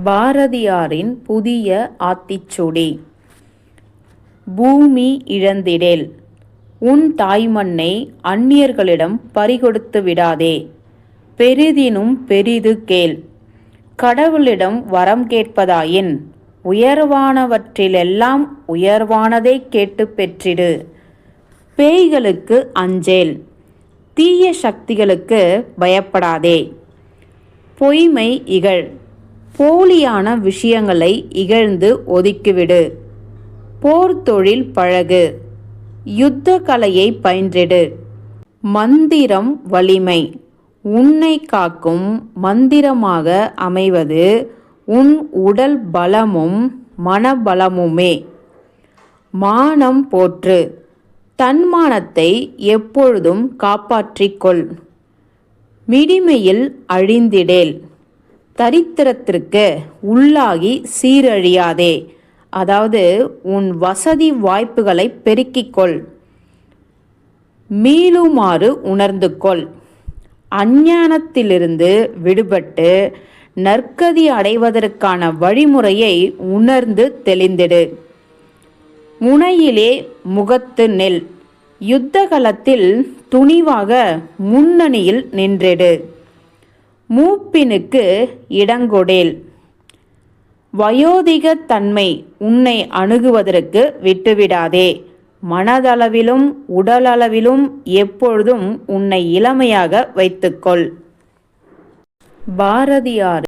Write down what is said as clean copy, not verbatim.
பாரதியாரின் புதிய ஆத்திச்சூடி. பூமி இழந்திடேல். உன் தாய்மண்ணை அந்நியர்களிடம் பறிகொடுத்து விடாதே. பெரிதினும் பெரிது கேள். கடவுளிடம் வரம் கேட்பதாயின் உயர்வானவற்றிலெல்லாம் உயர்வானதை கேட்டுப் பெற்றிடு. பேய்களுக்கு அஞ்சேல். தீய சக்திகளுக்கு பயப்படாதே. பொய்மை இகழ். போலியான விஷயங்களை இகழ்ந்து ஒதுக்கிவிடு. போர்த்தொழில் பழகு. யுத்த கலையை பயின்றிடு. மந்திரம் வலிமை. உன்னை காக்கும் மந்திரமாக அமைவது உன் உடல் பலமும் மனபலமுமே. மானம் போற்று. தன்மானத்தை எப்பொழுதும் காப்பாற்றிக்கொள். மிடிமையில் அழிந்திடேல். தரித்திரத்திற்கு உள்ளாகி சீரழியாதே. அதாவது உன் வசதி வாய்ப்புகளை பெருக்கிக்கொள். மீளுமாறு உணர்ந்து கொள். அஞ்ஞானத்திலிருந்து விடுபட்டு நற்கதி அடைவதற்கான வழிமுறையை உணர்ந்து தெளிந்திடு. முனையிலே முகத்து நெல். யுத்த களத்தில் துணிவாக முன்னணியில் நின்றிடு. மூப்பினுக்கு இடங்கொடேல். வயோதிக தன்மை உன்னை அணுகுவதற்கு விட்டுவிடாதே. மனதளவிலும் உடலளவிலும் எப்பொழுதும் உன்னை இளமையாக வைத்துக்கொள். பாரதியார்